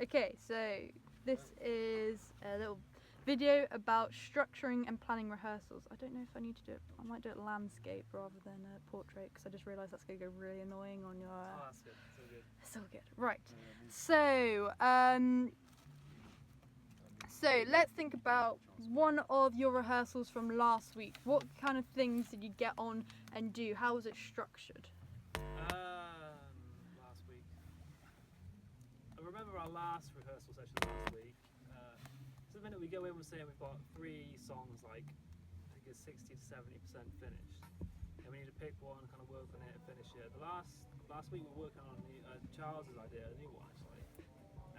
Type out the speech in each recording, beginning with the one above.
Okay, so this is a little video about structuring and planning rehearsals. I don't know if I need to do it. I might do it landscape rather than portrait because I just realised that's going to go really annoying on your. Oh, that's good. It's all good. It's all good. Right. So let's think about one of your rehearsals from last week. What kind of things did you get on and do? How was it structured? Last week. I remember our last rehearsal session last week. So the minute we go in, we're saying we've got 3 songs, like I think it's 60 to 70% finished, and we need to pick one, kind of work on it, and finish it. The last week we were working on Charles's idea, a new one actually.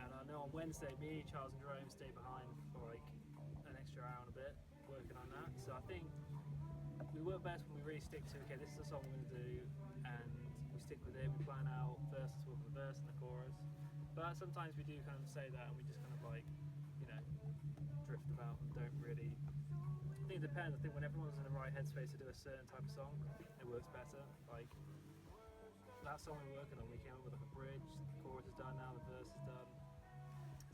And I know on Wednesday, me, Charles, and Jerome stayed behind for like an extra hour and a bit working on that. So I think we work best when we really stick to, okay, this is the song we're going to do, and we stick with it. We plan out verses with the verse and the chorus. But sometimes we do kind of say that, and we just kind of like, drift about and don't really. I think it depends. I think when everyone's in the right headspace to do a certain type of song, it works better. Like that song we were working on, we came up with like a bridge. The chorus is done now, the verse is done.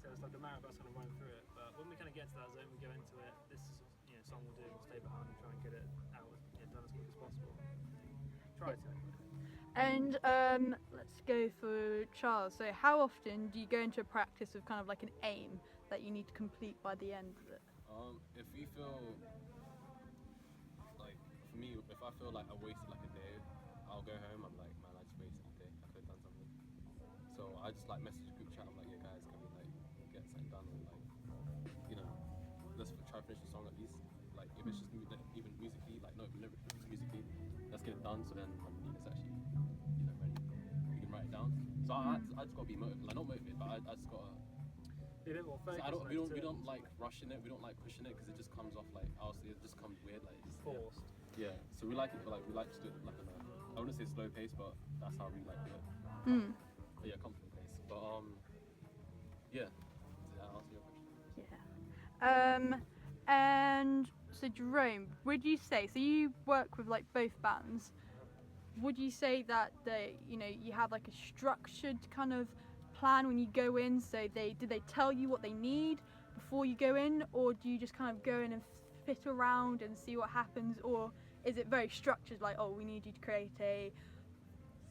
So it's like a matter of us kind of running through it. But when we kind of get to that zone, we go into it. This is song we'll do. We'll stay behind and try and get it out, done as quick as possible. Try to. And let's go for Charles. So how often do you go into a practice with kind of like an aim that you need to complete by the end of it? If we feel like, for me, if I feel like I wasted like a day, I'll go home. I'm like, man, I just wasted a day. I could have done something. So I just like message a group chat. I'm like, yeah, guys, can we like get something done? And, like, let's try to finish the song at least. Like, if it's just even musically, like not even lyrically, just musically, let's get it done. So then when it's actually ready, we can write it down. So I just gotta be motivated, like not motivated, but I just gotta. Be a bit more focused. So we don't like rushing it. We don't like pushing it because it just comes off like honestly, it just comes weird, like it's forced. Yeah. So we like it, but like we like to do it like I wouldn't say slow pace, but that's how we like to do it. But yeah, comfortable pace. But yeah. Does that answer your question? Yeah. And so Jerome, would you say, so you work with like both bands, would you say that you have like a structured kind of plan when you go in? So did they tell you what they need before you go in, or do you just kind of go in and fit around and see what happens, or is it very structured, like, oh, we need you to create a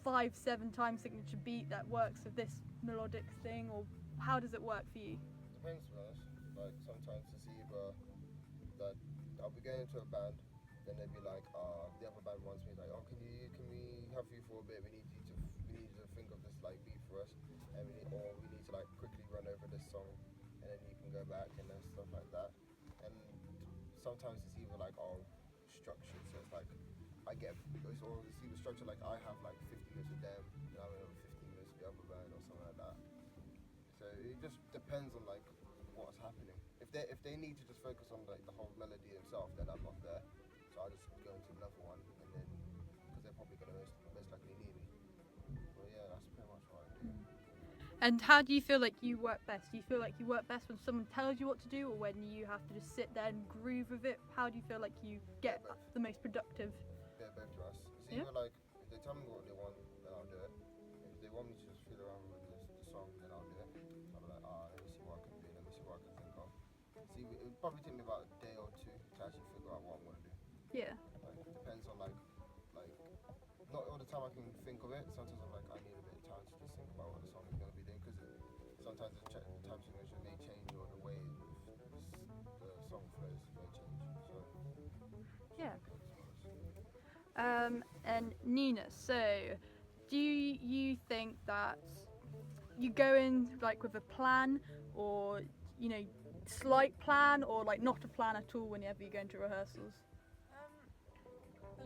5/7 time signature beat that works with this melodic thing, or how does it work for you? Depends, to be honest. Like sometimes it's either that I'll be going into a band, then they'd be like, the other band wants me, like, oh, can we have you for a bit? We need you to think of this like beat for us, and we need to like quickly run over this song, and then you can go back and then stuff like that. And sometimes it's either like structured, so it's like it's either structured like I have like 15 minutes with them, and I have 15 minutes with the other band or something like that. So it just depends on like what's happening. If they need to just focus on like the whole melody itself, then I'm not there. So I just go into another one, and then because they're probably gonna most likely need me. But yeah, that's pretty much what I do. And how do you feel like you work best? Do you feel like you work best when someone tells you what to do, or when you have to just sit there and groove with it? How do you feel like you get the most productive? They're both to us. It's either like if they tell me what they want, then I'll do it. If they want me to just feel around with the song, then I'll do it. I'll be like, let me see what I can do. Let me see what I can think of. It would probably take me about a day or two to actually figure out what I'm gonna do. Yeah. Like it depends on like not all the time I can think of it. Sometimes I'm like I need a bit of time to just think about what the song is gonna be doing, because sometimes the time signature may change, or the way the song flows may change. So Yeah. And Nina, so do you think that you go in like with a plan, or slight plan, or like not a plan at all whenever you go into rehearsals?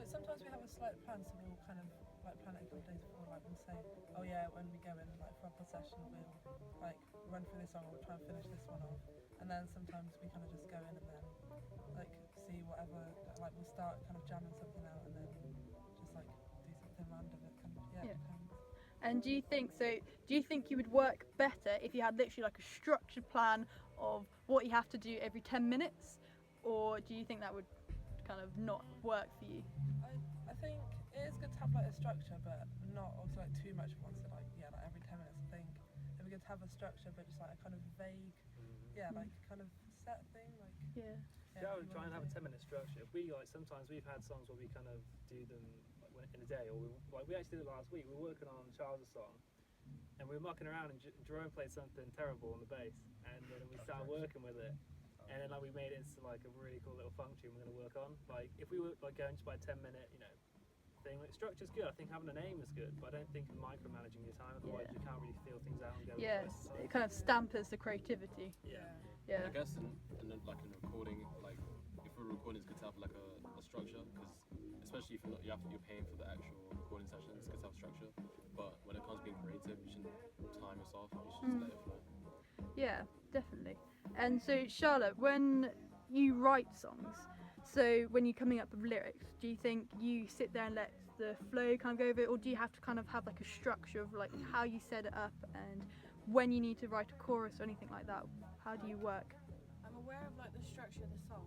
Sometimes we have a slight plan, so we'll kind of like plan it a couple of days before. Like we'll say, oh yeah, when we go in like for our session, we'll like run through this song, or we'll try and finish this one off. And then sometimes we kind of just go in and then like see whatever, like we'll start kind of jamming something out, and then just like do something random. It kind of depends. And do you think you would work better if you had literally like a structured plan of what you have to do every 10 minutes, or do you think that would kind of not work for you? I think it is good to have like a structure, but not also like too much at once. So like every 10 minutes. I think if we go good to have a structure, but just like a kind of vague, like kind of set thing, like. Yeah. Yeah, I would if you try and wanna have a do- 10-minute structure. If we like, sometimes we've had songs where we kind of do them like in a day, or we actually did it last week. We were working on Charles' song, and we were mucking around, and Jerome played something terrible on the bass, and then we started working with it, and then like we made it into like a really cool little funk tune we're going to work on. Like if we were like going just by a 10-minute, thing, like structure's good. I think having a name is good, but I don't think micromanaging your time, otherwise you can't really feel things out and go. Yes, with it kind of stampers the creativity. Yeah. Yeah. I guess in like in recording, like if we're recording, it's good to have like a structure, because especially if you're paying for the actual recording session, it's good to have structure. But when it comes to being creative, you shouldn't time yourself. You should just let it flow. Yeah, definitely. And so, Charlotte, when you write songs, so when you're coming up with lyrics, do you think you sit there and let the flow kind of go over it, or do you have to kind of have like a structure of like how you set it up and when you need to write a chorus or anything like that? How do you work? I'm aware of like the structure of the song.